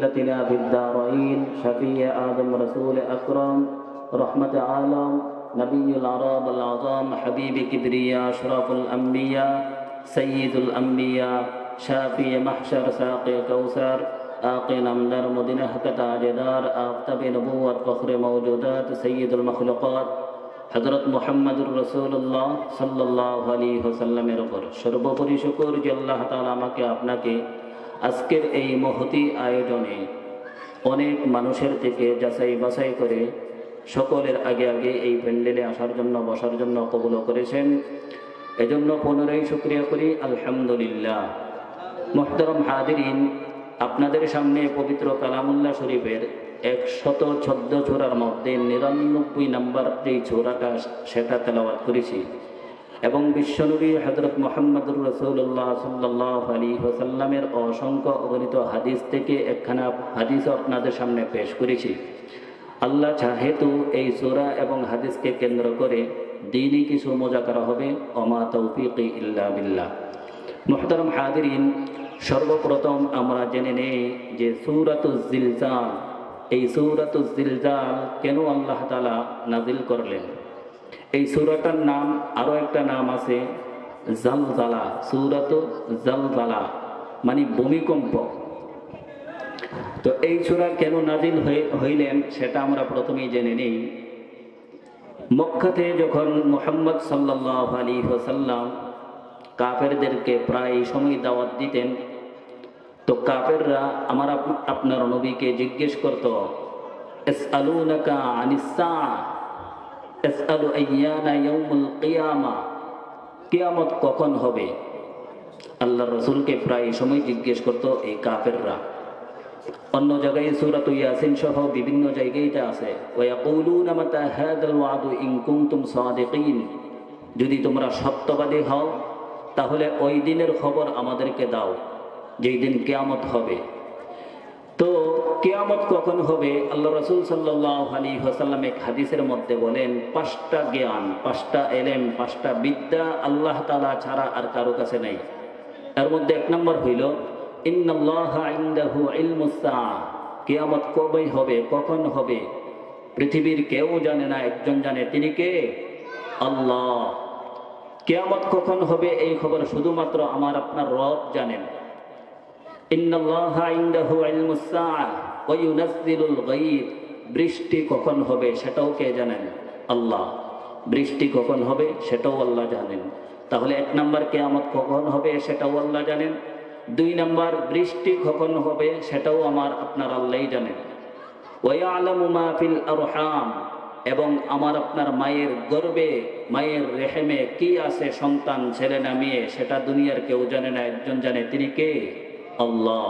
لنا في الدارين شفيع آدم رسول أكرم رحمة عالم نبي العرب العظام حبيب كبرياء أشرف الأنبياء سيد الأنبياء شافي محشر ساقي كوثر آقي نمدر مدينة كتاجدار آفتب نبوة فخر موجودات سيد المخلوقات হযরত মুহাম্মদুর রাসূলুল্লাহ সাল্লাল্লাহু আলাইহি ওয়াসাল্লামের উপর সর্বোপরি শুকর যে আল্লাহ তাআলা আমাকে আপনাকে আজকের এই মহতি আয়োজনে অনেক মানুষের থেকে যাচাই বাছাই করে সকলের আগে আগে এই প্যান্ডেলে আসার জন্য বসার জন্য কবুল করেছেন। এজন্য পুনরায় শুকরিয়া করি আলহামদুলিল্লাহ। মুহতারাম হাজিরিন, আপনাদের সামনে পবিত্র কালামুল্লাহ শরীফের 114 সূরার মধ্যে 99 নম্বর যে সূরাটা সেটা তেলাওয়াত করেছি এবং বিশ্বনবী হযরত মুহাম্মদুর রাসূলুল্লাহ সাল্লাল্লাহু আলাইহি ওয়াসাল্লামের অসংখ্য অগণিত হাদিস থেকে একখানা হাদিস আপনাদের সামনে পেশ করেছি। আল্লাহ চাহে তো এই সূরা এবং হাদিসকে কেন্দ্র করে দ্বীনি কিছু মুযাকারা হবে। ওমা তাওফীকি ইল্লা বিল্লাহ। মুহতারাম হাজিরিন, সর্বপ্রথম আমরা জেনে নেই যে সূরাতুজ জিলজাল, এই সূরাতুজ জিলজাল কেন আল্লাহ তাআলা নাজিল করলেন। এই সূরাটার নাম আরো একটা নাম আছে জালজালা, সূরাতুজ জালজালা মানে ভূমিকম্প। তো এই সূরা কেন নাজিল হইলেন সেটা আমরা প্রথমেই জেনে নেই। মক্কাতে যখন মুহাম্মদ সাল্লাল্লাহু আলাইহি ওয়াসাল্লাম কাফেরদেরকে প্রায় সময় দাওয়াত দিতেন, তো কাফেররা আপনার নবীকে জিজ্ঞেস করত, ইসআলুনাকা আনিস সাআ ইসআলু আইয়ানা ইয়াউমুল কিয়ামা, কিয়ামত কখন হবে। আল্লাহর রাসূলকে প্রায় সময় জিজ্ঞেস করত এই কাফেররা। অন্য জায়গায় সূরাত ইয়াসিন সহ বিভিন্ন জায়গায় এটা আছে, ওয়া ইয়াকুলুনা মাতা হাদাল ওয়াদু ইন কুনতুম সাদিকিন, যদি তোমরা সত্যবাদী হও তাহলে ওই দিনের খবর আমাদেরকে দাও যেই দিন কিয়ামত হবে। তো কিয়ামত কখন হবে আল্লাহ রাসূল সাল্লাল্লাহু আলাইহি ওয়াসাল্লাম এক হাদিসের মধ্যে বলেন, 5টা জ্ঞান, 5টা ইলম, 5টা বিদ্যা আল্লাহ তাআলা ছাড়া আর কারো কাছে নাই। এর মধ্যে এক নম্বর হইল ইন্নাল্লাহা ইনদাহু ইলমুস সাআ, কিয়ামত কবে হবে, কখন হবে পৃথিবীর কেউ জানে না, একজন জানে, তিনি কে? আল্লাহ। কিয়ামত কখন হবে এই খবর শুধুমাত্র আমার আপনার রব জানেন। ইন্নাল্লাহা ইনদাহু ইলমুস সাআ ওয়া ইউনাজ্জিলুল গায়ব, বৃষ্টি কখন হবে সেটাও কে জানেন? আল্লাহ। বৃষ্টি কখন হবে সেটাও আল্লাহ জানেন। তাহলে এক নাম্বার কিয়ামত কখন হবে সেটাও আল্লাহ জানেন। 2 নাম্বার বৃষ্টি কখন হবে সেটাও আমার আপনার আল্লাহই জানেন। ওয়া ইয়ালামু মা ফিল আরহাম, এবং আমার আপনার মায়ের গর্ভে, মায়ের রেহেমে কি আছে, সন্তান ছেলে না মেয়ে, সেটা দুনিয়ার কেউ জানে না, একজন জানে, তিনি কে? আল্লাহ।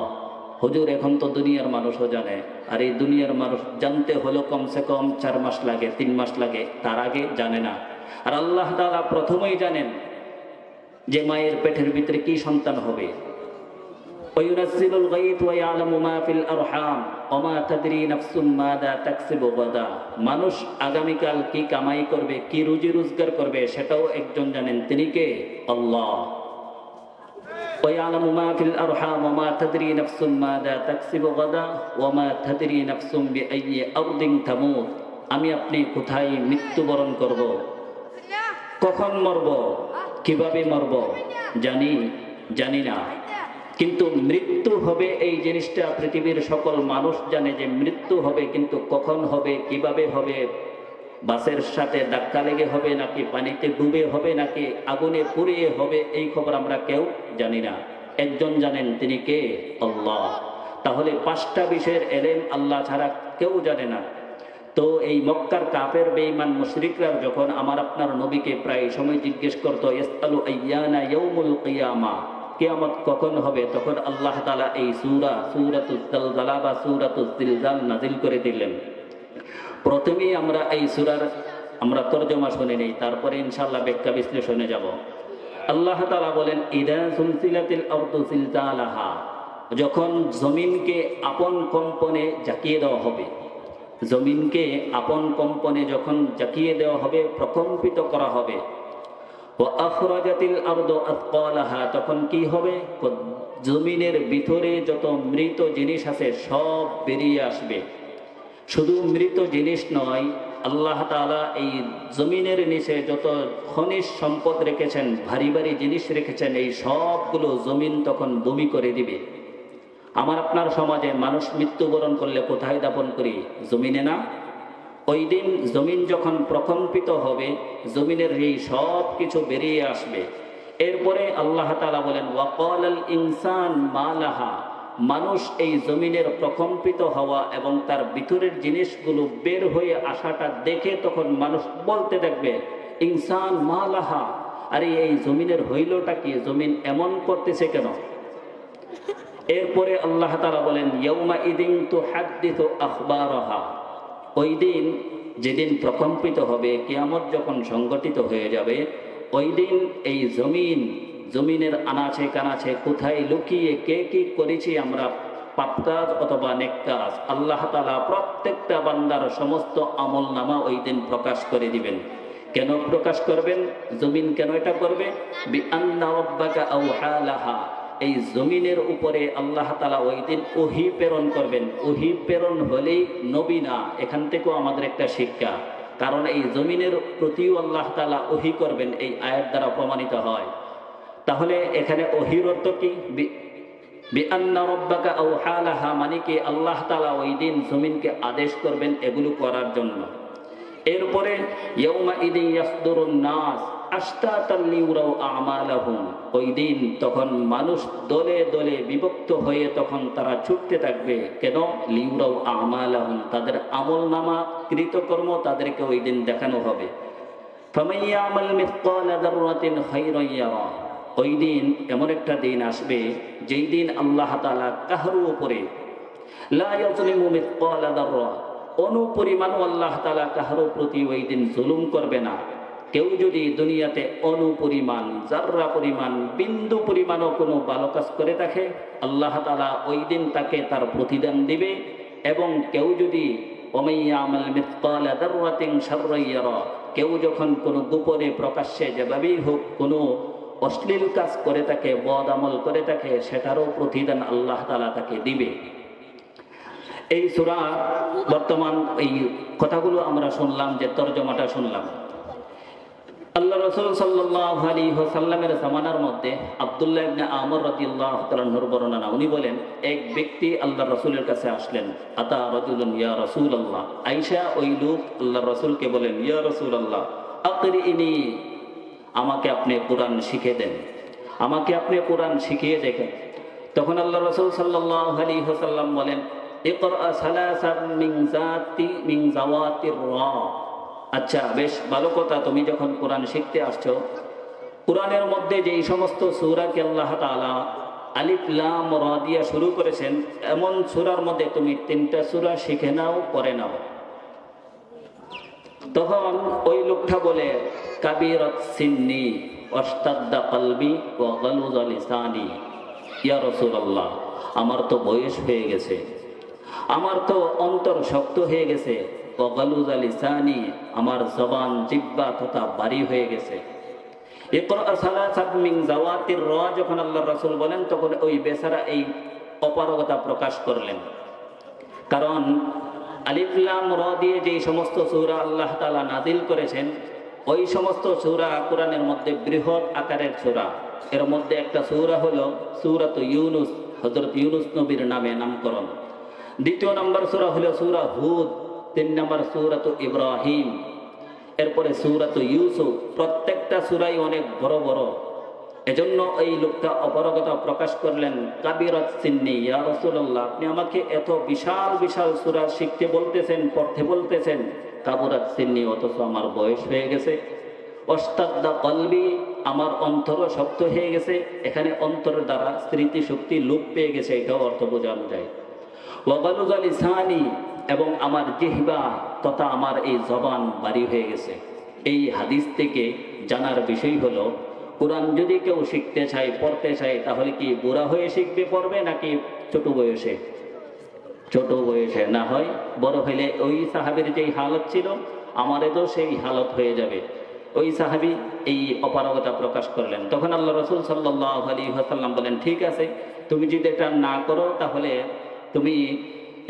হুজুর এখন তো দুনিয়ার মানুষও জানে, আর এই দুনিয়ার মানুষ জানতে হলো কমসে কম 4 মাস লাগে, 3 মাস লাগে, তার আগে জানে না। আর আল্লাহ তাআলা প্রথমেই জানেন যে মায়ের পেটের ভিতরে কি সন্তান হবে। ওয়ায়ুনাজ্জিলুল গায়ব ওয়া ইয়ালামু মা ফিল আরহাম ওয়া মা তাদরি নাফসুম মাযা তাকসিবু গাদা, মানুষ আগামীকাল কি কামাই করবে, কি রুজি রোজগার করবে সেটাও একজন জানেন, তিনি কে? আল্লাহ। ওয়া ইয়ালামু মা ফিল আরহাম ওয়া মা তাদরি নাফসুম মাযা তাকসিবু গাদা ওয়া মা তাদরি নাফসুম বিআইয়ি আরদিন তামুত, আমি আপনি কোথায় মৃত্যুবরণ করব, কখন মরব, কিভাবে মরব জানি না। কিন্তু মৃত্যু হবে এই জিনিসটা পৃথিবীর সকল মানুষ জানে যে মৃত্যু হবে, কিন্তু কখন হবে, কিভাবে হবে, বাসের সাথে ধাক্কা লেগে হবে নাকি পানিতে ডুবে হবে নাকি আগুনে পুড়িয়ে হবে, এই খবর আমরা কেউ জানি না, একজন জানেন, তিনি কে? আল্লাহ। তাহলে 5টা বিষয়ের ইলম আল্লাহ ছাড়া কেউ জানে না। তো এই মক্কার কাফের বেঈমান মুশরিকরা যখন আমার আপনার নবীকে প্রায় সময় জিজ্ঞেস করত, ইসআলু আইয়ানা ইয়াউমুল কিয়ামা, কিয়ামত কখন হবে, তখন আল্লাহ তাআলা এই সূরাতুজ জালজালা বা সূরাতুজ জিলজাল নাজিল করে দিলেন। প্রথমেই আমরা এই সূরার তরজমা শুনে নেই, তারপরে ইনশাআল্লাহ ব্যাখ্যা বিশ্লেষণে যাব। আল্লাহ তাআলা বলেন, ইদা সুলসিলাতিল আরদু জিলজালাহা, যখন জমিনকে আপন কম্পনে জাকিয়ে দেওয়া হবে, জমিনকে আপন কম্পনে যখন জাকিয়ে দেওয়া হবে, প্রকম্পিত করা হবে। ওয়া আখরাজাতিল আরদু আথকালাহা, তখন কি হবে? জমিনের ভিতরে যত মৃত জিনিস আছে সব বেরিয়ে আসবে। শুধু মৃত জিনিস নয়, আল্লাহ তাআলা এই জমিনের নিচে যত খনিজ সম্পদ রেখেছেন, ভারী ভারী জিনিস রেখেছেন, এই সবগুলো জমিন তখন বমি করে দিবে। আমার আপনার সমাজে মানুষ মৃত্যুবরণ করলে কোথায় দাপন করি? জমিনে না? ওই দিন জমিন যখন প্রকম্পিত হবে, জমিনের এই সব কিছু বেরিয়ে আসবে। এরপরে আল্লাহ তাআলা বলেন ওয়াকালাল ইনসান মা লাহা, মানুষ এই জমিনের প্রকম্পিত হওয়া এবং তার ভিতরের জিনিসগুলো বের হয়ে আসাটা দেখে তখন মানুষ বলতে থাকবে ইনসান মা লাহা, আরে এই জমিনের হইলটা কি? জমিন এমন করতেছে কেন? এরপরে আল্লাহ তাআলা বলেন ইয়াউমা ইদিন তুহাদ্দিসু আখবারাহা, ওই দিন যেদিন প্রকম্পিত হবে, কিয়ামত যখন সংগঠিত হয়ে যাবে, ওই দিন এই জমিনের আনাচে কানাচে কোথায় লুকিয়ে কে কি করেছি আমরা, পাপ কাজ অথবা নেক কাজ, আল্লাহ তাআলা প্রত্যেকটা বান্দার সমস্ত আমল নামা ওই দিন প্রকাশ করে দিবেন। কেন প্রকাশ করবেন? জমিন কেন এটা করবে? বিআন্না রাব্বাকা আওহা লাহা, এই জমিনের উপরে আল্লাহ তাআলা ওই দিন ওহী প্রেরণ করবেন। ওহী প্রেরণ হলেই নবী না, এখান থেকেও আমাদের একটা শিক্ষা, কারণ এই জমিনের প্রতিও আল্লাহ তাআলা ওহী করবেন, এই আয়াত দ্বারা প্রমাণিত হয়। তাহলে এখানে ওহীর অর্থ কি? বিআন্না রাব্বাকা আওহা লাহা মানে কি আল্লাহ তাআলা ওই দিন জমিনকে আদেশ করবেন এগুলো করার জন্য। এরপরে ইয়াউমা ইদিন ইয়াসদুরুন নাস আশতাতাল লিউরাউ আমালাহুম, ওই দিন তখন মানুষ দলে দলে বিভক্ত হয়ে তখন তারা ছুটতে থাকবে। কেন? লিউরাউ আমালাহুম, তাদের আমলনামা কৃতকর্ম তাদেরকে ওই দিন দেখানো হবে। ফামান ইয়ামাল মিসকালা যাররাতিন খায়রান ইয়ারা, ওই দিন এমন একটা দিন আসবে যেই দিন আল্লাহ তাআলা কাহারো উপরে লা ইয়াজলিমু মিসকালা যাররা, অনুপরিমাণ আল্লাহ তাআলা কাহারো প্রতি ওই দিন জুলুম করবে না। কেউ যদি দুনিয়াতে অনুপরিমাণ, জাররা পরিমাণ, বিন্দু পরিমাণও কোনো ভালো কাজ করে থাকে, আল্লাহ তাআলা ওই দিন তাকে তার প্রতিদান দিবে। এবং কেউ যদি ওমাইয়ামাল মিসকালা যাররাতিন শাররান ইয়ারা, কেউ যখন কোনো গোপনে প্রকাশ্যে যেভাবেই হোক কোনো অশ্লীল কাজ করে থাকে, বদ আমল করে থাকে, সেটারও প্রতিদান আল্লাহ তাআলা তাকে দিবে। এই সূরা বর্তমান এই কথাগুলো আমরা শুনলাম, যে তরজমাটা শুনলাম, আল্লাহ রাসূল সাল্লাল্লাহু আলাইহি ওয়াসাল্লামের জামানার মধ্যে আব্দুল্লাহ ইবনে আমর রাদিয়াল্লাহু তাআলা আনহুর বর্ণনা, উনি বলেন এক ব্যক্তি আল্লাহ রাসূলের কাছে আসলেন। আতা রাজুলুন ইয়া রাসূলুল্লাহ, আয়েশা ওই লোক আল্লাহ রাসূলকে বলেন ইয়া রাসূলুল্লাহ আকরিইনি, আমাকে আপনি কোরআন শিখিয়ে দেন, আমাকে আপনি কোরআন শিখিয়ে দেখেন। তখন আল্লাহ রাসূল সাল্লাল্লাহু আলাইহি ওয়াসাল্লাম বলেন ইকরা সালাসান মিন যাওয়াতির রা, আচ্ছা বেশ ভালো কথা, তুমি যখন কোরআন শিখতে আসছো, কোরআনের মধ্যে যেই সমস্ত সূরাকে আল্লাহ তাআলা আলিফ লাম রা দিয়ে শুরু করেছেন, এমন সূরার মধ্যে তুমি 3টা সূরা শিখে নাও, পড়ে নাও। তখন ওই লোকটা বলে কাবীরাত সিন্নি ওয়াশতাদ্দা কলবি ওয়া গালুযা লিসানি, ইয়া রাসূলুল্লাহ আমার তো বয়স হয়ে গেছে, আমার তো অন্তর শক্ত হয়ে গেছে, ওয়া গালুযা লিসানি আমার জবান জিহ্বা তথা ভারী হয়ে গেছে। ইকরা সালাসান মিন যাওয়াতির রা যখন আল্লাহর রাসূল বলেন, তখন ওই বেচারা এই অপারগতা প্রকাশ করলেন। কারণ আলিফ লাম রা দিয়ে যেই সমস্ত সূরা আল্লাহ তাআলা নাযিল করেছেন, ওই সমস্ত সূরা কোরআনের মধ্যে বৃহৎ আকারের সূরা। এর মধ্যে একটা সূরা হলো সূরাতুল ইউনুস, হযরত ইউনুস নবীর নামে নামকরণ। দ্বিতীয় নম্বর সূরা হলো সূরা হুদ, 3 নম্বর সূরাতুল ইব্রাহিম, এরপরে সূরাতুল ইউসুফ। প্রত্যেকটা সূরাই অনেক বড় বড়। এজন্য এই লোকটা অপারগতা প্রকাশ করলেন কাবীরাত সিন্নি, ইয়া রাসূলুল্লাহ আপনি আমাকে এত বিশাল বিশাল সূরা শিখতে বলতেছেন, পড়তে বলতেছেন, কাবীরাত সিন্নি অথচ আমার বয়স হয়ে গেছে। ওয়াশতাদ্দা কলবি আমার অন্তর শক্ত হয়ে গেছে, এখানে অন্তরের দ্বারা স্মৃতি শক্তি লোপ পেয়ে গেছে, এটাও অর্থ বোঝানো যায়। ওয়া গালুযা লিসানি এবং আমার জিহ্বা তথা আমার এই জবান ভারী হয়ে গেছে। এই হাদিস থেকে জানার বিষয় হলো, কোরআন যদি কেউ শিখতে চায়, পড়তে চায়, তাহলে কি বুড়া হয়ে শিখবে, পড়বে, নাকি ছোট বয়সে? ছোট বয়সে না হয় বড় হইলে ওই সাহাবীর যেই হালত ছিল আমাদেরও সেই হালত হয়ে যাবে। ওই সাহাবী এই অপারগতা প্রকাশ করলেন। তখন আল্লাহ রাসূল সাল্লাল্লাহু আলাইহি ওয়াসাল্লাম বলেন ঠিক আছে, তুমি যদি এটা না করো তাহলে তুমি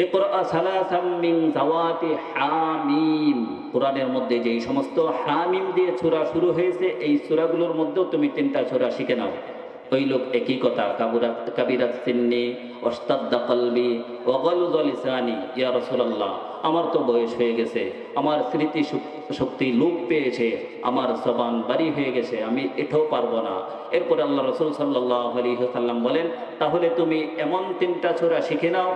ইকরা সালাসাম মিন যাওয়াতি হামিম, কোরআনের মধ্যে যেই সমস্ত হামিম দিয়ে সূরা শুরু হয়েছে এই সূরাগুলোর মধ্যেও তুমি 3টা সূরা শিখে নাও। ওই লোক একই কথা, কাবিরাত সিন্নি ওয়াস্তাদ্দা কলবি ওয়া গালুযা লিসানি, ইয়া রাসূলুল্লাহ আমার তো বয়স হয়ে গেছে, আমার স্মৃতি শক্তি লোপ পেয়েছে, আমার জবান বাড়ি হয়ে গেছে, আমি এটাও পারবো না। এরপরে আল্লাহ রাসূল সাল্লাল্লাহু আলাইহি ওয়াসাল্লাম বলেন, তাহলে তুমি এমন 3টা সূরা শিখে নাও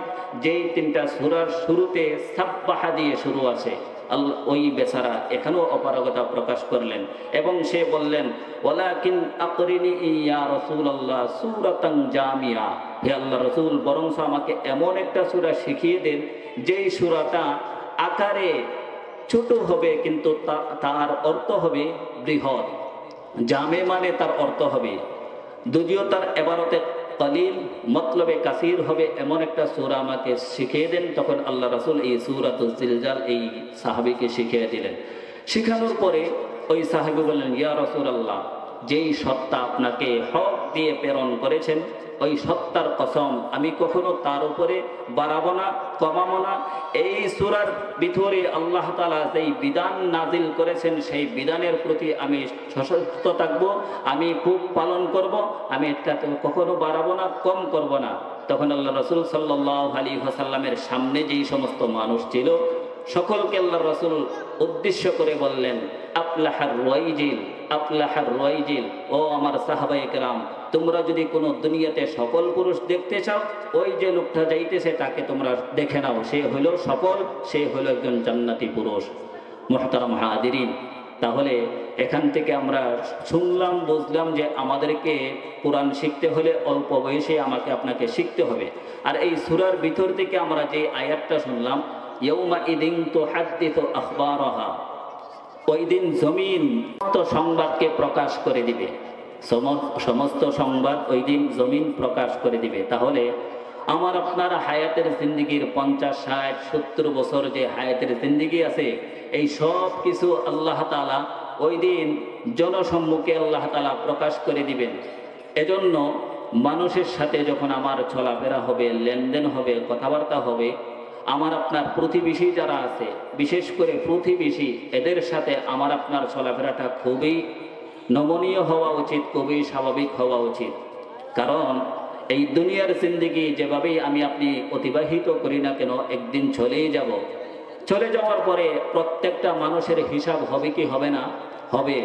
যেই 3টা সূরার শুরুতে সাব্বাহা দিয়ে শুরু আছে। আল্লাহ ওই বেচারা এখানেও অপারগতা প্রকাশ করলেন এবং সে বললেন, ওয়ালাকিন আকরিনি ইয়া রাসূলুল্লাহ সূরাতান জামিয়া, হে আল্লাহ রাসূল বরং আমাকে এমন একটা সূরা শিখিয়ে দেন যেই সূরাটা আকারে ছোট হবে কিন্তু তার অর্থ হবে বৃহৎ। জামে মানে তার অর্থ হবে, যদিও তার এবারতে কলিল মতলবে কাসির হবে, এমন একটা সূরা আমাকে শিখিয়ে দেন। তখন আল্লাহ রাসূল এই সূরাতুল জিলজাল এই সাহাবীকে শিখিয়ে দিলেন। শিখানোর পরে ওই সাহাবী বললেন, ইয়া রাসূলুল্লাহ যেই সত্তা আপনাকে হক দিয়ে প্রেরণ করেছেন ওই সত্তার কসম আমি কখনো তার উপরে বাড়াবো না, কমাবো না। এই সূরার ভিতরে আল্লাহ তাআলা যেই বিধান নাজিল করেছেন সেই বিধানের প্রতি আমি সশস্ত্র থাকব, আমি খুব পালন করব, আমি এটাতে কখনো বাড়াবো না, কম করব না। তখন আল্লাহ রাসূল সাল্লাল্লাহু আলাইহি ওয়াসাল্লামের সামনে যেই সমস্ত মানুষ ছিল সকলকে আল্লাহ রাসূল উদ্দেশ্য করে বললেন, আফলাহার রাইজিল, আফলাহার রাইজিল, ও আমার সাহাবায়ে কেরাম তোমরা যদি কোনো দুনিয়াতে সফল পুরুষ দেখতে চাও ওই যে লোকটা যাইতেছে তাকে তোমরা দেখে নাও, সে হলো সফল, সে হলো একজন জান্নাতি পুরুষ। মুহতারাম হাজিরিন, তাহলে এখান থেকে আমরা শুনলাম বুঝলাম যে আমাদেরকে কোরআন শিখতে হলে অল্প বয়সে আমাকে আপনাকে শিখতে হবে। আর এই সূরার ভিতর থেকে আমরা যে আয়াতটা শুনলাম, ইয়াউমা ইদিন তুহাদ্দিসু আখবারাহা, ওই দিন জমিন সংবাদকে প্রকাশ করে দিবে, সমস্ত সংবাদ ওই দিন জমিন প্রকাশ করে দিবে। তাহলে আমার আপনার হায়াতের জিন্দিগির 50, 60, 70 বছর যে হায়াতের জিন্দিগি আছে এই সব কিছু আল্লাহ তাআলা ওই দিন জনসম্মুখে আল্লাহ তাআলা প্রকাশ করে দিবেন। এজন্য মানুষের সাথে যখন আমার চলাফেরা হবে, লেনদেন হবে, কথাবার্তা হবে, আমার আপনার প্রতিবেশী যারা আছে বিশেষ করে প্রতিবেশী এদের সাথে আমার আপনার চলাফেরাটা খুবই নমনীয় হওয়া উচিত, খুবই স্বাভাবিক হওয়া উচিত। কারণ এই দুনিয়ার জিন্দেগি যেভাবেই আমি আপনি অতিবাহিত করি না কেন একদিন চলেই যাব। চলে যাওয়ার পরে প্রত্যেকটা মানুষের হিসাব হবে কি হবে না? হবে।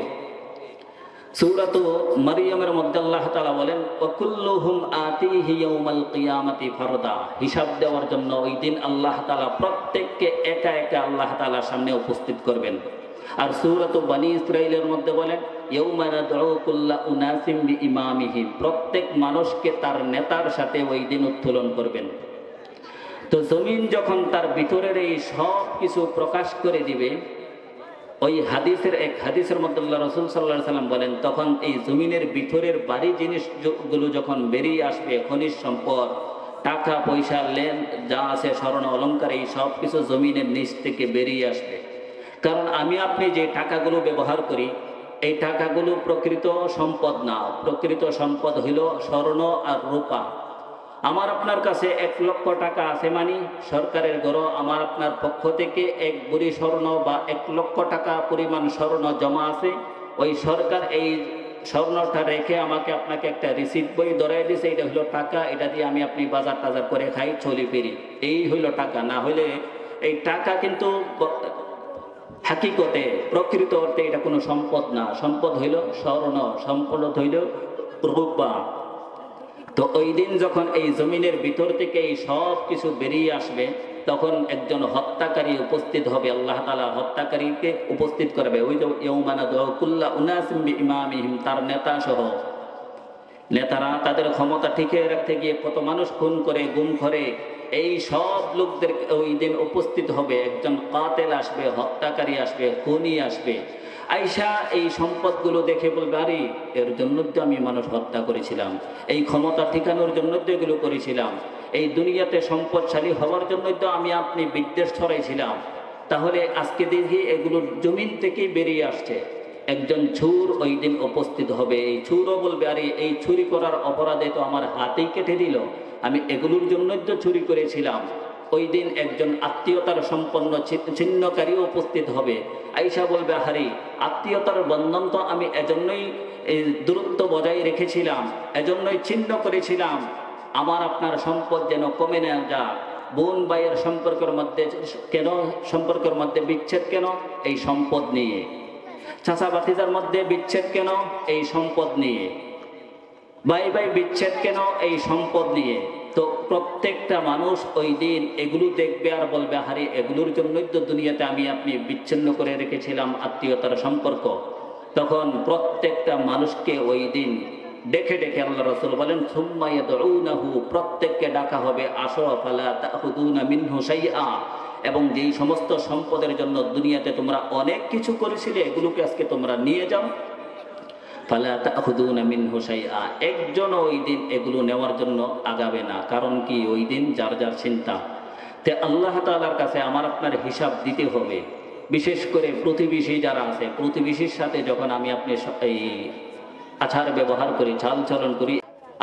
সূরাতু মারইয়ামের মধ্যে আল্লাহ তাআলা বলেন, ওয়াকুল্লুহুম আতিহি ইয়াউমাল কিয়ামাতি ফারদা, হিসাব দেওয়ার জন্য ওই দিন আল্লাহ তাআলা প্রত্যেককে একা একা আল্লাহ তাআলার সামনে উপস্থিত করবেন। আর সূরাতু বনী ইসরাঈলের মধ্যে বলেন, ইয়াউমা নাদউ কুল্লা উনাসিম বিইমামিহিম, প্রত্যেক মানুষকে তার নেতার সাথে ওই দিন উত্তোলন করবেন। তো জমিন যখন তার ভিতরের এই সব কিছু প্রকাশ করে দিবে, ওই এক হাদিসের মধ্যে আল্লাহ রাসূল সাল্লাল্লাহু আলাইহি সাল্লাম বলেন, তখন এই জমিনের ভিতরের বাড়ি জিনিসগুলো যখন বেরিয়ে আসবে, খনিজ সম্পদ, টাকা পয়সা, লেন যা আছে, স্বর্ণ অলংকার, এই সব কিছু জমিনের নিচ থেকে বেরিয়ে আসবে। কারণ আমি আপনি যে টাকাগুলো ব্যবহার করি এই টাকাগুলো প্রকৃত সম্পদ না, প্রকৃত সম্পদ হইল স্বর্ণ আর রূপা। আমার আপনার কাছে 1 লক্ষ টাকা আছে মানে সরকারের ঘরে আমার আপনার পক্ষ থেকে 1 ভরি স্বর্ণ বা 1 লক্ষ টাকা পরিমাণ স্বর্ণ জমা আছে। ওই সরকার এই স্বর্ণটা রেখে আমাকে আপনাকে একটা রিসিপ্ট বই ধরাই দিছে, এটা হলো টাকা, এটা দিয়ে আমি আপনি বাজার টাজার করে খাই, চলি ফিরি, এই হইল টাকা। না হইলে এই টাকা কিন্তু হাকিকতে প্রকৃত অর্থে এটা কোনো সম্পদ না। সম্পদ হইল স্বর্ণ, সম্পদ হইল রূপা। তো ওই দিন যখন এই জমিনের ভিতর থেকে এই সব কিছু বেরিয়ে আসবে তখন একজন হত্যাকারী উপস্থিত হবে, আল্লাহ তাআলা হত্যাকারীকে উপস্থিত করবে। ওই যে ইয়াউমা নাদউ কুল্লা উনাসিম বিইমামিহিম, তার নেতা সহ। নেতারা তাদের ক্ষমতা ঠিকই রাখতে গিয়ে কত মানুষ খুন করে, গুম করে, এই সব লোকদের ওই দিন উপস্থিত হবে। একজন কাতেল আসবে, হত্যাকারী আসবে, খুনি আসবে, আইসা এই সম্পদগুলো দেখে বলবে, আরে এর জন্য তো আমি মানুষ হত্যা করেছিলাম, এই ক্ষমতা ঠিকানোর জন্য তো এগুলো করেছিলাম, এই দুনিয়াতে সম্পদশালী হওয়ার জন্যই তো আমি আপনি বিদ্বেষ ছড়াইছিলাম। তাহলে আজকে দেখি এগুলো জমিন থেকেই বেরিয়ে আসছে। একজন ছুর ওই দিন উপস্থিত হবে। এই ছুরও বলবে, আরে এই চুরি করার অপরাধে তো আমার হাতেই কেটে দিল, আমি এগুলোর জন্যই তো চুরি করেছিলাম। ওই দিন একজন আত্মীয়তার সম্পন্ন ছিন্নকারী উপস্থিত হবে। আয়েশা বলবে, হারি আত্মীয়তার বন্ধন তো আমি এজন্যই দূরত্ব বজায় রেখেছিলাম, এজন্যই ছিন্ন করেছিলাম, আমার আপনার সম্পদ যেন কমে না যা। বোন ভাইয়ের সম্পর্কের মধ্যে বিচ্ছেদ কেন? এই সম্পদ নিয়ে। চাচা ভাতিজার মধ্যে বিচ্ছেদ কেন? এই সম্পদ নিয়ে। ভাই ভাই বিচ্ছেদ কেন? এই সম্পদ নিয়ে। তো প্রত্যেকটা মানুষ ওই দিন এগুলো দেখবে আর বলবে, হারি এগুলোর জন্যই তো দুনিয়াতে আমি আপনি বিচ্ছিন্ন করে রেখেছিলাম আত্মীয়তার সম্পর্ক। তখন প্রত্যেকটা মানুষকে ওই দিন ডেকে ডেকে আল্লাহ রাসূল বলেন, সুম্মা ইয়াদউনাহু, প্রত্যেককে ডাকা হবে, আসো ফালা তাখুদুনা মিনহু শাইআ, এবং যেই সমস্ত সম্পদের জন্য দুনিয়াতে তোমরা অনেক কিছু করেছিলে এগুলোকে আজকে তোমরা নিয়ে যাও। ফালা তাখুদুনা মিনহু শাইআ, একজন ওই দিন এগুলো নেওয়ার জন্য আগাবে না। কারণ কি? ওই দিন যার যার চিন্তা। তে আল্লাহ তাআলার কাছে আমার আপনার হিসাব দিতে হবে। বিশেষ করে প্রতিবেশী যারা আছে, প্রতিবেশীর সাথে যখন আমি আপনি এই আচার ব্যবহার করি, চাল চলন করি,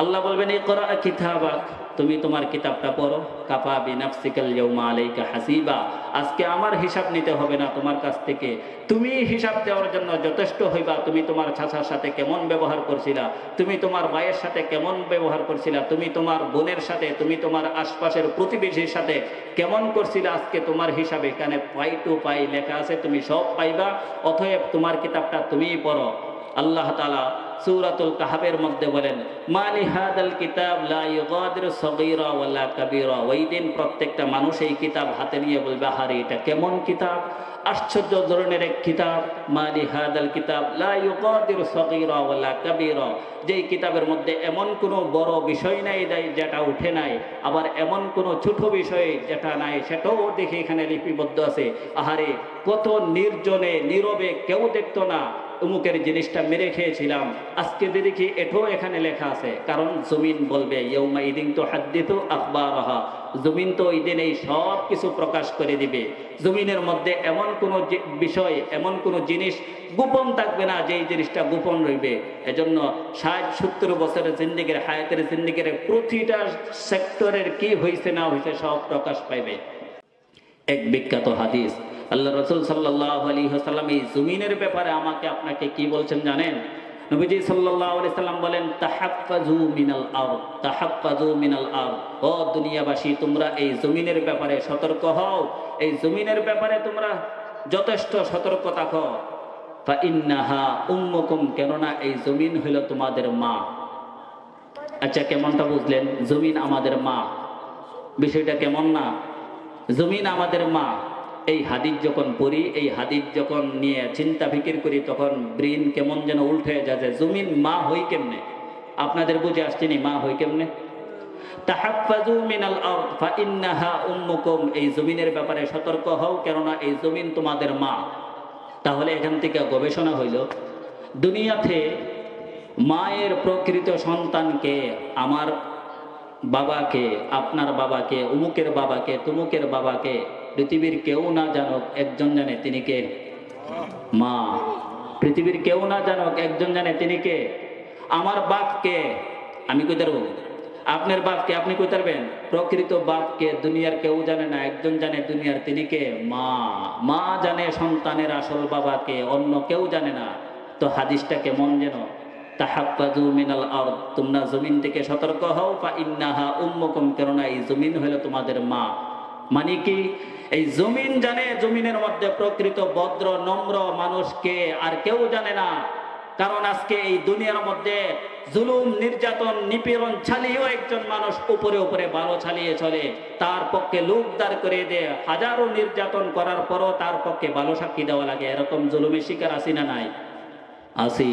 আল্লাহ বলবেন, ইকরা কিতাবাক, তুমি তোমার কিতাবটা পড়ো, কাফা বিনাফসিকাল ইয়াউমা আলাইকা হাসিবা, আজকে আমার হিসাব নিতে হবে না তোমার কাছ থেকে, তুমি হিসাব দেওয়ার জন্য যথেষ্ট হইবা। তুমি তোমার চাচার সাথে কেমন ব্যবহার করছিলা, তুমি তোমার ভাইয়ের সাথে কেমন ব্যবহার করছিলা, তুমি তোমার বোনের সাথে, তুমি তোমার আশপাশের প্রতিবেশীর সাথে কেমন করছিলা, আজকে তোমার হিসাব এখানে পাই টু পাই লেখা আছে, তুমি সব পাইবা। অতএব তোমার কিতাবটা তুমিই পড়ো। আল্লাহ তাআলা সূরাতুল কাহফের মধ্যে বলেন, মালি হাদাল কিতাব লা ইউগাদিরু সগীরা ওয়ালা কাবীরা, ওই দিন প্রত্যেকটা মানুষ এই কিতাব হাতে নিয়ে বলবে, আরে এটা কেমন কিতাব, আশ্চর্য ধরনের এক কিতাব। মালি হাদাল কিতাব লা ইউগাদিরু সগীরা ওয়ালা কাবীরা, যেই কিতাবের মধ্যে এমন কোনো বড় বিষয় নাই যেটা উঠে নাই, আবার এমন কোনো ছোট বিষয় যেটা নাই সেটাও দেখে এখানে লিপিবদ্ধ আছে। আহারে কত নির্জনে নীরবে, কেউ দেখতো না, অমুকের জিনিসটা মেরে খেয়েছিলাম, আজকে দেখি এটাও এখানে লেখা আছে। কারণ জমিন বলবে, ইয়াউমা ইদিন তুহাদ্দিসু আখবারাহা, জমিন তো ওই দিন এই সব কিছু প্রকাশ করে দিবে। জমিনের মধ্যে এমন কোনো বিষয়, এমন কোনো জিনিস গোপন থাকবে না যেই জিনিসটা গোপন রইবে। এজন্য 60-70 বছরের জিন্দেগির, হায়াতের জিন্দেগির প্রতিটা সেক্টরের কি হয়েছে না হয়েছে সব প্রকাশ পাইবে। এক বিখ্যাত হাদিস, আল্লাহ রাসূল সাল্লাল্লাহু আলাইহি ওয়াসাল্লাম এই জমিনের ব্যাপারে আমাকে আপনাকে কি বলছেন জানেন? নবীজি সাল্লাল্লাহু আলাইহি সাল্লাম বলেন, তাহাফফাজু মিনাল আরদ, তাহাফফাজু মিনাল আরদ, ও দুনিয়াবাসী তোমরা এই জমিনের ব্যাপারে সতর্ক হও, এই জমিনের ব্যাপারে তোমরা যথেষ্ট সতর্ক থাকো। ফা ইন্নাহা উম্মুকুম, কেননা এই জমিন হলো তোমাদের মা। আচ্ছা, কেমনটা বুঝলেন? জমিন আমাদের মা, বিষয়টা কেমন না? জমিন আমাদের মা। এই হাদিস যখন পড়ি, এই হাদিস যখন নিয়ে চিন্তা ফিকির করি, তখন ব্রেন কেমন যেন উল্টে যায় যে জমিন মা হই কেমনে? আপনাদের বুঝে আসছেনি মা হই কেমনে? তাহাফফাজু মিনাল আরদ ফা ইন্নাহা উম্মুকুম, এই জমিনের ব্যাপারে সতর্ক হও, কেননা এই জমিন তোমাদের মা। তাহলে এখান থেকে গবেষণা হইল, দুনিয়াতে মায়ের প্রকৃত সন্তানকে, আমার বাবাকে, আপনার বাবাকে, অমুকের বাবাকে, তুমুকের বাবাকে পৃথিবীর কেউ না জানুক, একজন জানে, তিনি কে? মা। পৃথিবীর কেউ না জানুক, একজন জানে, তিনি কে? আমার বাপকে আমি কই পারবো, আপনার বাপকে আপনি কই পারবেন? প্রকৃত বাপকে দুনিয়ার কেউ জানে না, একজন জানে দুনিয়ার, তিনি কে? মা। মা জানে সন্তানের আসল বাবাকে, অন্য কেউ জানে না। তো হাদিসটা কেমন যেন, তাহাফফাজু মিনাল আরদ, তোমরা জমিন থেকে সতর্ক হও, ফা ইন্নাহা উম্মুকুম, কেননা এই জমিন হলো তোমাদের মা। মানে কি? এই জমিন জানে, জমিনের মধ্যে প্রকৃত ভদ্র নম্র মানুষকে আর কেউ জানে না। কারণ আজকে এই দুনিয়ার মধ্যে জুলুম, নির্যাতন, নিপীড়ন চালিয়েও একজন মানুষ উপরে উপরে ভালো চালিয়ে চলে, তার পক্ষে লোক দাঁড় করে দেয়, হাজারো নির্যাতন করার পরও তার পক্ষে ভালো সাক্ষী দেওয়া লাগে। এরকম জুলুমের শিকার আসি না নাই? আসি।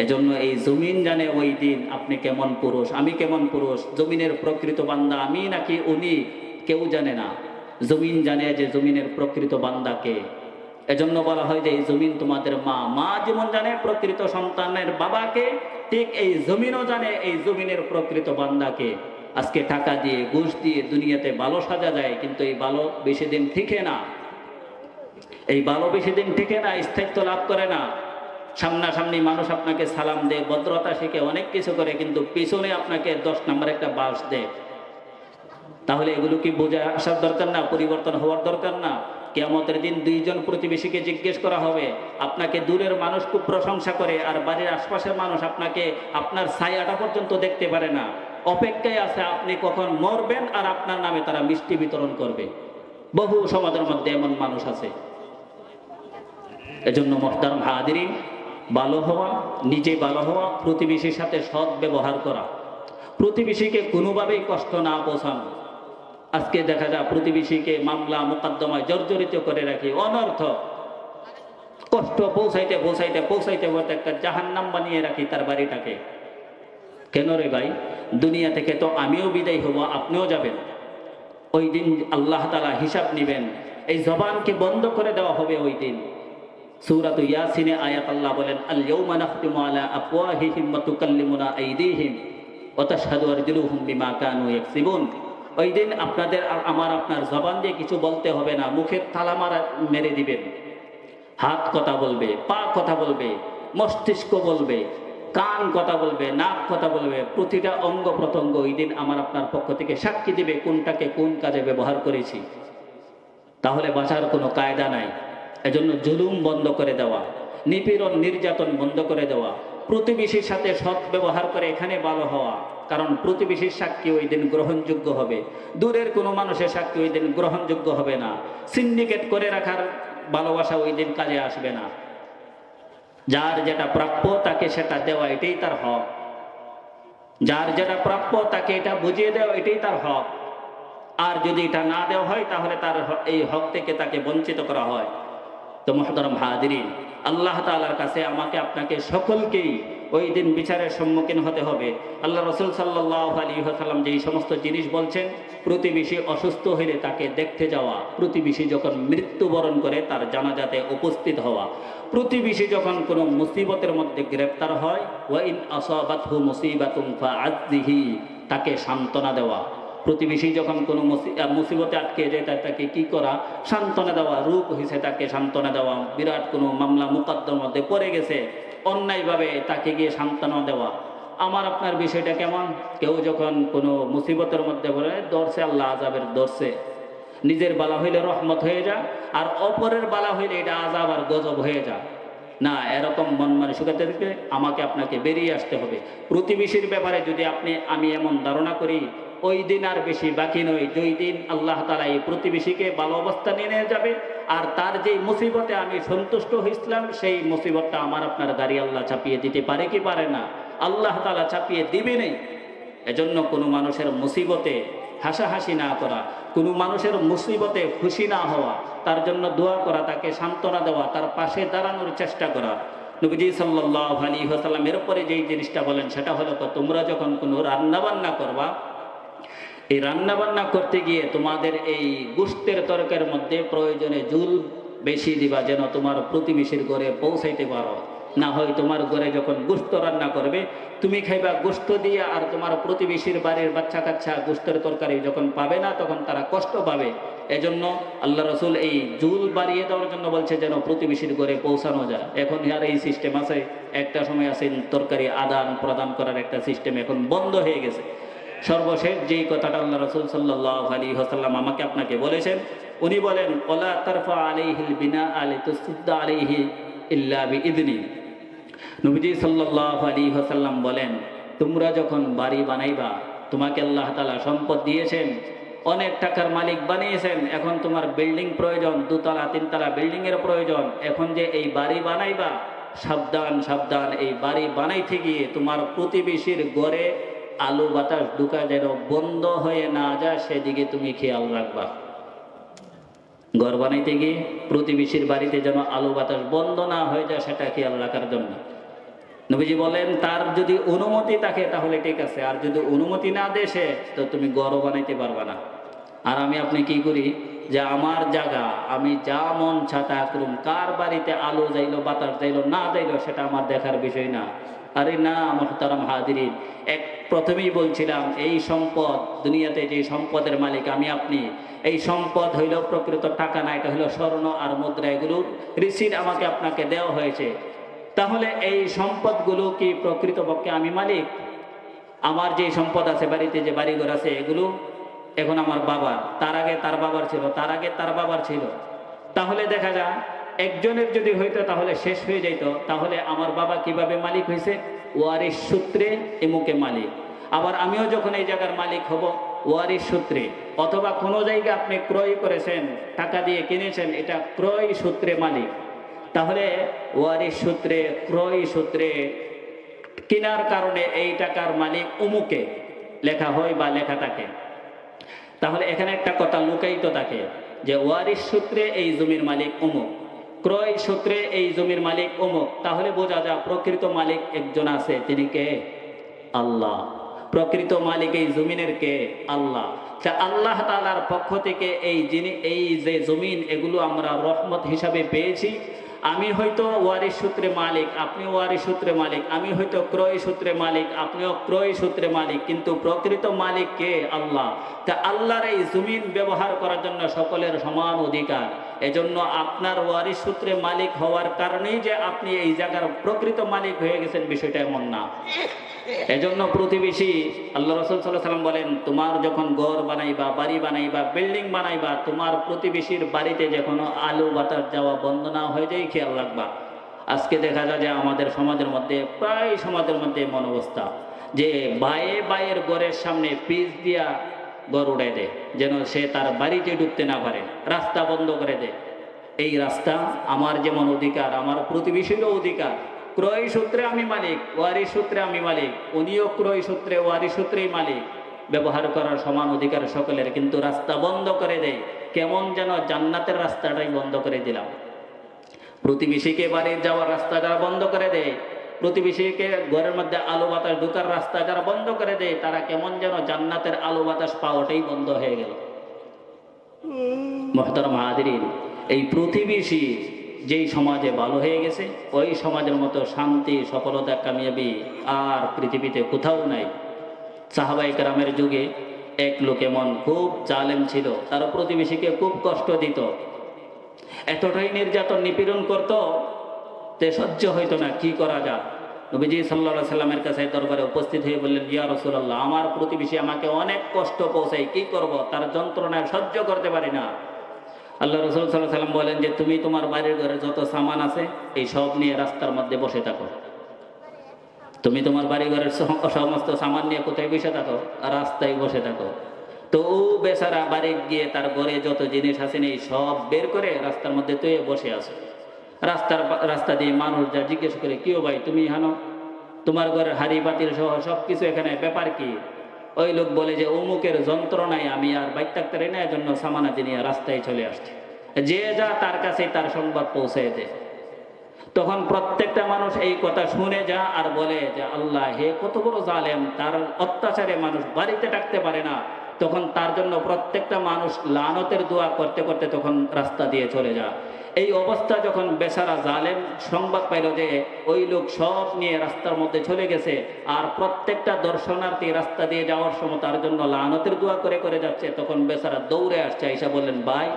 এজন্য এই জমিন জানে ওই দিন আপনি কেমন পুরুষ, আমি কেমন পুরুষ, জমিনের প্রকৃত বান্দা আমি নাকি উনি, কেউ জানে না। জমিন জানে যে জমিনের প্রকৃত বান্দাকে। এজন্য বলা হয় যে এই জমিন তোমাদের মা। মা যেমন জানে প্রকৃত সন্তানের বাবাকে, ঠিক এই জমিনও জানে এই জমিনের প্রকৃত বান্দাকে। আজকে টাকা দিয়ে, ঘুষ দিয়ে দুনিয়াতে ভালো সাজা যায়, কিন্তু এই ভালো বেশি দিন টিকে না। এই ভালো বেশি দিন টিকে না, স্থায়িত্ব লাভ করে না। সামনাসামনি মানুষ আপনাকে সালাম দেয়, ভদ্রতা শিখে অনেক কিছু করে, কিন্তু পিছনে আপনাকে 10 নম্বর একটা বাস দেয়। তাহলে এগুলো কি বোঝা আসার দরকার না? পরিবর্তন হওয়ার দরকার না? কিয়ামতের দিন দুইজন প্রতিবেশীকে জিজ্ঞেস করা হবে, আপনাকে দূরের মানুষ খুব প্রশংসা করে আর বাড়ির আশপাশের মানুষ আপনাকে আপনার ছায়াটা পর্যন্ত দেখতে পারে না, অপেক্ষায় আছে আপনি কখন মরবেন আর আপনার নামে তারা মিষ্টি বিতরণ করবে। বহু সমাজের মধ্যে এমন মানুষ আছে। এজন্য মুহতারাম হাজিরিন, ভালো হওয়া, নিজে ভালো হওয়া, প্রতিবেশীর সাথে সৎ ব্যবহার করা, প্রতিবেশীকে কোনোভাবেই কষ্ট না পৌঁছানো। আজকে দেখা যায় প্রতিবেশীকে মামলা মোকদ্দমায় জর্জরিত করে রাখি, অনর্থ কষ্ট পৌঁছাইতে পৌঁছাইতে পৌঁছাইতে পৌঁছাইতে একটা জাহান্নাম বানিয়ে রাখি তার বাড়িটাকে। কেন রে ভাই? দুনিয়া থেকে তো আমিও বিদায় হব, আপনিও যাবেন। ওই দিন আল্লাহ তাআলা হিসাব নেবেন, এই জবানকে বন্ধ করে দেওয়া হবে ওই দিন। সূরাত ইয়াসিনে আয়াত আল্লাহ বলেন, আল ইয়াউমা নাখতিমু আলা আফওয়াহিহিম ওয়া তুকাল্লিমুনা আইদিহিম ওয়া তাশহাদু আরজুলুহুম বিমা কানু ইয়াকসিবুন। ওই দিন আপনাদের আর আমার আপনার জবান দিয়ে কিছু বলতে হবে না, মুখের তালা মারা মেরে দিবেন। হাত কথা বলবে, পা কথা বলবে, মস্তিষ্ক বলবে, কান কথা বলবে, নাক কথা বলবে, প্রতিটা অঙ্গ প্রত্যঙ্গ ওই দিন আমার আপনার পক্ষ থেকে সাক্ষী দিবে কোনটাকে কোন কাজে ব্যবহার করেছি। তাহলে বাঁচার কোনো কায়দা নাই। এজন্য জুলুম বন্ধ করে দেওয়া, নিপীড়ন নির্যাতন বন্ধ করে দেওয়া, প্রতিবেশীর সাথে সৎ ব্যবহার করে এখানে ভালো হওয়া। কারণ প্রতিবেশীর সাক্ষী ওই দিন গ্রহণযোগ্য হবে, দূরের কোনো মানুষের সাক্ষী ওই দিন গ্রহণযোগ্য হবে না। সিন্ডিকেট করে রাখার ভালোবাসা ওই দিন কাজে আসবে না। যার যেটা প্রাপ্য তাকে সেটা দেওয়া, এটাই তার হক। যার যেটা প্রাপ্য তাকে এটা বুঝিয়ে দেওয়া, এটাই তার হক। আর যদি এটা না দেওয়া হয় তাহলে তার এই হক থেকে তাকে বঞ্চিত করা হয়। তো মুহতারাম হাজিরিন, আল্লাহ তাআলার কাছে আমাকে আপনাকে সকলকেই ওই দিন বিচারের সম্মুখীন হতে হবে। আল্লাহ রাসূল সাল্লাল্লাহু আলাইহি ওয়াসাল্লাম যেই সমস্ত জিনিস বলছেন, প্রতিবেশী অসুস্থ হলে তাকে দেখতে যাওয়া, প্রতিবেশী যখন মৃত্যুবরণ করে তার জানাজাতে উপস্থিত হওয়া, প্রতিবেশী যখন কোনো মুসিবতের মধ্যে গ্রেফতার হয়, ওয়া ইন আসাবাতহু মুসিবাতুন ফাআযযিহি, তাকে সান্ত্বনা দেওয়া। প্রতিবেশী যখন কোনো মুসিবতে আটকে যায় তাকে কি করা? সান্ত্বনা দেওয়া। রোগ হয়েছে তাকে সান্ত্বনা দেওয়া, বিরাট কোনো মামলা মুকদ্দমার মধ্যে পড়ে গেছে অন্যায়ভাবে, তাকে গিয়ে সান্ত্বনা দেওয়া। আমার আপনার বিষয়টা কেমন? কেউ যখন কোনো মুসিবতের মধ্যে পড়ে, ধরছে আল্লাহ আযাবের ধরছে, নিজের বালা হইলে রহমত হয়ে যা, আর অপরের বালা হইলে এটা আযাব আর গজব হয়ে যা। না, এরকম মন মানসিকতা থেকে আমাকে আপনাকে বেরিয়ে আসতে হবে। প্রতিবেশীর ব্যাপারে যদি আমি এমন ধারণা করি, ওই দিন আর বেশি বাকি নয়, যেই দিন আল্লাহ তাআলা এই প্রতিবেশীকে ভালো অবস্থা নিয়ে যাবে, আর তার যেই মুসিবতে আমি সন্তুষ্ট হয়েছিলাম সেই মুসিবতটা আমার আপনার গাড়ি আল্লাহ চাপিয়ে দিতে পারে কি পারে না? আল্লাহ তাআলা চাপিয়ে দিবেনই। এজন্য কোনো মানুষের মুসিবতে হাসাহাসি না করা, কোনো মানুষের মুসিবতে খুশি না হওয়া, তার জন্য দোয়া করা, তাকে সান্ত্বনা দেওয়া, তার পাশে দাঁড়ানোর চেষ্টা করা। নবীজি সাল্লাল্লাহু আলাইহি ওয়াসাল্লাম এর পরে যেই জিনিসটা বলেন সেটা হলো, তোমরা যখন কোনো রান্নাবান্না করবা, এই রান্নাবান্না করতে গিয়ে তোমাদের এই গোশতের তরকারির মধ্যে প্রয়োজনে জুল বেশি দিবা, যেন তোমার প্রতিবেশীর ঘরে পৌঁছাইতে পারো। না হয় তোমার ঘরে যখন গোশত রান্না করবে, তুমি খাইবা গোশত দিয়ে, আর তোমার প্রতিবেশীর বাড়ির বাচ্চা কাচ্চা গোশতের তরকারি যখন পাবে না তখন তারা কষ্ট পাবে। এজন্য আল্লাহ রাসূল এই জুল বাড়িয়ে দেওয়ার জন্য বলছে যেন প্রতিবেশীর ঘরে পৌঁছানো যায়। এখন আর এই সিস্টেম আছে? একটা সময় আছে তরকারি আদান প্রদান করার একটা সিস্টেম, এখন বন্ধ হয়ে গেছে। সর্বশেষ যেই কথাটা আল্লাহ রাসূল সাল্লাল্লাহু আলাইহি ওয়াসাল্লাম আমাকে আপনাকে বলেছেন, উনি বলেন, ওয়ালা তারফা আলাইহিল বিনা লিতুসদ্দা আলাইহি ইল্লা বিইذনি। নবীজি সাল্লাল্লাহু আলাইহি ওয়াসাল্লাম বলেন, তোমরা যখন বাড়ি বানাইবা, তোমাকে আল্লাহ তাআলা সম্পদ দিয়েছেন, অনেক টাকার মালিক বানিয়েছেন, এখন তোমার বিল্ডিং প্রয়োজন, 2 তলা 3 তলা বিল্ডিং এর প্রয়োজন। এখন যে এই বাড়ি বানাইবা, সাবধান সাবধান, এই বাড়ি বানাইতে গিয়ে তোমার প্রতিবেশীর ঘরে আলো বাতাস ঢুকা যেন বন্ধ হয়ে না যায়, সেদিকে তুমি খেয়াল রাখবা। ঘর বানাইতে গিয়ে প্রতিবেশীর বাড়িতে যেন আলো বাতাস বন্ধ না হয়ে যায়, সেটা খেয়াল রাখার জন্য নবীজি বলেন, তার যদি অনুমতি থাকে তাহলে ঠিক আছে, আর যদি অনুমতি না দেশে তো তুমি ঘর বানাইতে পারবা না। আর আমি আপনি কি করি যে আমার জায়গা আমি যা মন ছাতা করুম, কার বাড়িতে আলো যাইলো বাতাস যাইলো না যাইলো সেটা আমার দেখার বিষয় না। আরে না মুহতারাম হাজিরিন, প্রথমেই বলছিলাম, এই সম্পদ, দুনিয়াতে যে সম্পদের মালিক আমি আপনি, এই সম্পদ হইল প্রকৃত টাকা না, এটা হইল স্বর্ণ আর মুদ্রা। এগুলোর রিসিট আমাকে আপনাকে দেওয়া হয়েছে। তাহলে এই সম্পদগুলো কি প্রকৃতপক্ষে আমি মালিক? আমার যে সম্পদ আছে, বাড়িতে যে বাড়িঘর আছে, এগুলো এখন আমার বাবার, তার আগে তার বাবার ছিল, তার আগে তার বাবার ছিল। তাহলে দেখা যায় একজনের যদি হইতো তাহলে শেষ হয়ে যেত। তাহলে আমার বাবা কিভাবে মালিক হয়েছে? ওয়ারিশ সূত্রে এমুকে মালিক। আবার আমিও যখন এই জায়গার মালিক হব ওয়ারিশ সূত্রে, অথবা কোনো জায়গা আপনি ক্রয় করেছেন, টাকা দিয়ে কিনেছেন, এটা ক্রয় সূত্রে মালিক। তাহলে ওয়ারিশ সূত্রে, ক্রয় সূত্রে কেনার কারণে এই টাকার মালিক অমুকে লেখা হয় বা লেখা থাকে। তাহলে এখানে একটা কথা লুকায়িত থাকে যে ওয়ারিশ সূত্রে এই জমির মালিক অমুক, ক্রয় সূত্রে এই জমির মালিক অমুক। তাহলে বোঝা যায় প্রকৃত মালিক একজন আছে, তিনি কে? আল্লাহ। প্রকৃত মালিক এই জমিনের কে? আল্লাহ। আল্লাহ তাআলার পক্ষ থেকে এই যে জমিন, এগুলো আমরা রহমত হিসাবে পেয়েছি। আমি হয়তো ওয়ারিশ সূত্রে মালিক, আপনি ওয়ারিশ সূত্রে মালিক, আমি হয়তো ক্রয় সূত্রে মালিক, আপনিও ক্রয় সূত্রে মালিক, কিন্তু প্রকৃত মালিক কে? আল্লাহ। তা আল্লাহর এই জমিন ব্যবহার করার জন্য সকলের সমান অধিকার। এজন্য আপনার ওয়ারিশ সূত্রে মালিক হওয়ার কারণেই যে আপনি এই জায়গার প্রকৃত মালিক হয়ে গেছেন, বিষয়টা এমন না। এজন্য প্রতিবেশী, আল্লাহ রাসূল সাল্লাল্লাহু আলাইহি ওয়াসাল্লাম বলেন, তোমার যখন ঘর বানাইবা, বাড়ি বানাইবা, বিল্ডিং বানাইবা, তোমার প্রতিবেশীর বাড়িতে যখন আলো বাতাস যাওয়া বন্ধ না হয়ে যায় খেয়াল রাখবা। আজকে দেখা যায় যে আমাদের সমাজের মধ্যে, প্রায় সমাজের মধ্যে এমন অবস্থা যে ভাইয়ের ঘরের সামনে পিচ দিয়া ঘর উড়াই দেয়, যেন সে তার বাড়িতে ঢুকতে না পারে, রাস্তা বন্ধ করে দেয়। এই রাস্তা আমার যেমন অধিকার, আমার প্রতিবেশীরও অধিকার। ক্রয় সূত্রে আমি মালিক, ওয়ারিশ সূত্রে আমি মালিক, উনিও ক্রয় সূত্রে ওয়ারিশ সূত্রেই মালিক। ব্যবহার করার সমান অধিকার সকলের, কিন্তু রাস্তা বন্ধ করে দেয়। কেমন যেন জান্নাতের রাস্তাটাই বন্ধ করে দিলাম। প্রতিবেশীকে বাড়ির যাওয়ার রাস্তা যারা বন্ধ করে দেয়, প্রতিবেশীকে ঘরের মধ্যে আলো বাতাস ঢোকার রাস্তা যারা বন্ধ করে দেয়, তারা কেমন যেন জান্নাতের আলো বাতাস পাওয়াটাই বন্ধ হয়ে গেল। মুহতারাম হাজিরিন, এই প্রতিবেশী যেই সমাজে ভালো হয়ে গেছে, ওই সমাজের মতো শান্তি, সফলতা, কামিয়াবি আর পৃথিবীতে কোথাও নাই। সাহাবায়ে কেরামের যুগে এক লোক এমন খুব জালেম ছিল, তার প্রতিবেশীকে খুব কষ্ট দিত, এতটাই নির্যাতন নিপীড়ন করত যে সহ্য হইতো না। কি করা যায়? নবীজি সাল্লাল্লাহু আলাইহি সাল্লামের কাছে দরবারে উপস্থিত হয়ে বললেন, ইয়া রাসূলুল্লাহ, আমার প্রতিবেশী আমাকে অনেক কষ্ট পৌঁছায়, কি করব? তার যন্ত্রণায় সহ্য করতে পারি না। আল্লাহ রাসূল সাল্লাল্লাহু আলাইহি সাল্লাম বলেন যে তুমি তোমার বাড়ির ঘরে যত সামান আছে এই সব নিয়ে রাস্তার মধ্যে বসে থাকো। তুমি তোমার বাড়ি ঘরের সমস্ত সামান নিয়ে কোথায় বসে থাকো? রাস্তায় বসে থাকো। তো ও বেচারা বাড়ি গিয়ে তার ঘরে যত জিনিস আছে এই সব বের করে রাস্তার মধ্যে তুই বসে আছে। রাস্তা দিয়ে মানুষ যা জিজ্ঞেস করে, কিও ভাই তুমি হানো, তোমার ঘরের হাড়ি পাতিল সহ সবকিছু এখানে, ব্যাপার কি? ওই লোক বলে যে অমুকের যন্ত্রণায় আমি আর বাইক থাকতে পারি না, এজন্য সামানাদি নিয়ে রাস্তায় চলে আসছে। যে যা তার কাছে তার সংবাদ পৌঁছে দেয়। তখন প্রত্যেকটা মানুষ এই কথা শুনে যা আর বলে যে আল্লাহ, হে কত বড় জালেম, তার অত্যাচারে মানুষ বাড়িতে থাকতে পারে না। তখন তার জন্য প্রত্যেকটা মানুষ লানতের দোয়া করতে করতে তখন রাস্তা দিয়ে চলে যায়। এই অবস্থা যখন বেচারা জালেম সংবাদ পাইল যে ওই লোক সব নিয়ে রাস্তার মধ্যে চলে গেছে, আর প্রত্যেকটা দর্শনার্থী রাস্তা দিয়ে যাওয়ার সময় তার জন্য লানতের দোয়া করে করে যাচ্ছে, তখন বেচারা দৌড়ে আসছে, আইসা বললেন, ভাই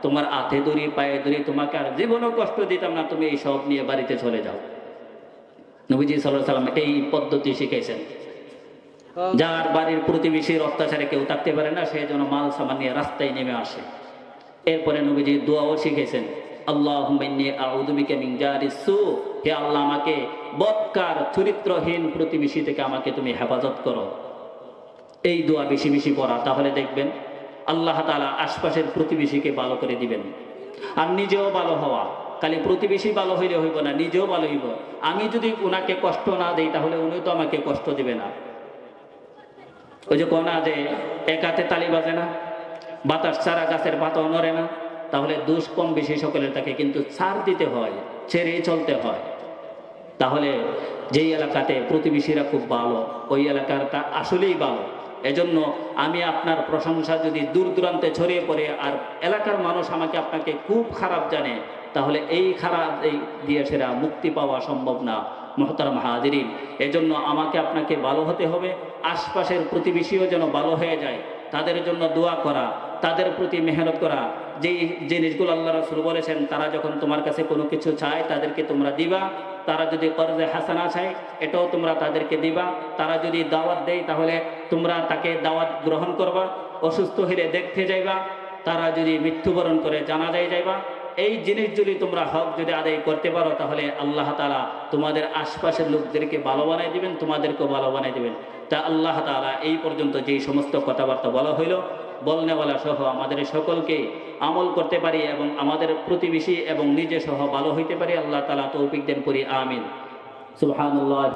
তোমার হাতে ধরি পায়ে ধরি, তোমাকে আর জীবনও কষ্ট দিতাম না, তুমি এই সব নিয়ে বাড়িতে চলে যাও। নবীজি সাল্লাল্লাহু আলাইহি সাল্লাম এই পদ্ধতি শিখাইছেন। যার বাড়ির প্রতিবেশীর অত্যাচারে কেউ থাকতে পারে না, সেই জন্য মাল সামান নিয়ে রাস্তায় নেমে আসে। এরপরে নবীজি দোয়াও শিখেছেন, আল্লাহুম্মা ইন্নী আউযু বিকা মিন জারিস সু, হে আল্লাহ আমাকে বদকার চরিত্রহীন প্রতিবেশী থেকে আমাকে তুমি হেফাজত করো। এই দোয়া বেশি বেশি পড়া, তাহলে দেখবেন আল্লাহ তাআলা আশপাশের প্রতিবেশীকে ভালো করে দিবেন। আর নিজেও ভালো হওয়া, খালি প্রতিবেশী ভালো হইলে হইব না, নিজেও ভালো হইব। আমি যদি ওনাকে কষ্ট না দেই তাহলে উনি তো আমাকে কষ্ট দিবে না। ওই যে কোনা যে এক হাতে তালি বাজে না, বাতাস ছাড়া গাছের পাতাও নড়ে না। তাহলে দোষ কম বেশি সকলের থাকে, কিন্তু ছাড় দিতে হয়, ছেড়ে চলতে হয়। তাহলে যেই এলাকাতে প্রতিবেশীরা খুব ভালো, ওই এলাকাটা আসলেই ভালো। এজন্য আমি আপনার প্রশংসা যদি দূর দূরান্তে ছড়িয়ে পড়ে আর এলাকার মানুষ আমাকে আপনাকে খুব খারাপ জানে, তাহলে এই খারাপ দিয়ে সেরা মুক্তি পাওয়া সম্ভব না। মুহতারাম হাজিরিন, এজন্য আমাকে আপনাকে ভালো হতে হবে, আশপাশের প্রতিবেশীও যেন ভালো হয়ে যায়, তাদের জন্য দোয়া করা, তাদের প্রতি মেহনত করা। যেই জিনিসগুলো আল্লাহ রাসূল বলেছেন, তারা যখন তোমার কাছে কোনো কিছু চায় তাদেরকে তোমরা দিবা। তারা যদি কর্জে হাসানা চায় এটাও তোমরা তাদেরকে দিবা। তারা যদি দাওয়াত দেয় তাহলে তোমরা তাকে দাওয়াত গ্রহণ করবা। অসুস্থ হলে দেখতে যাইবা। তারা যদি মৃত্যুবরণ করে জানাজায় যাইবা। এই জিনিসগুলি তোমরা হক যদি আদায় করতে পারো তাহলে আল্লাহ তাআলা তোমাদের আশপাশের লোকদেরকে ভালো বানাই দিবেন, তোমাদেরকেও ভালো বানাই দিবেন। তা আল্লাহ তাআলা এই পর্যন্ত যেই সমস্ত কথাবার্তা বলা হইল, বলনেওয়ালা সহ আমাদের সকলকে আমল করতে পারি এবং আমাদের প্রতিবেশী এবং নিজে সহ ভালো হইতে পারি, আল্লাহ তাআলা তৌফিক দেন করি, আমিন। সুবহানাল্লাহ।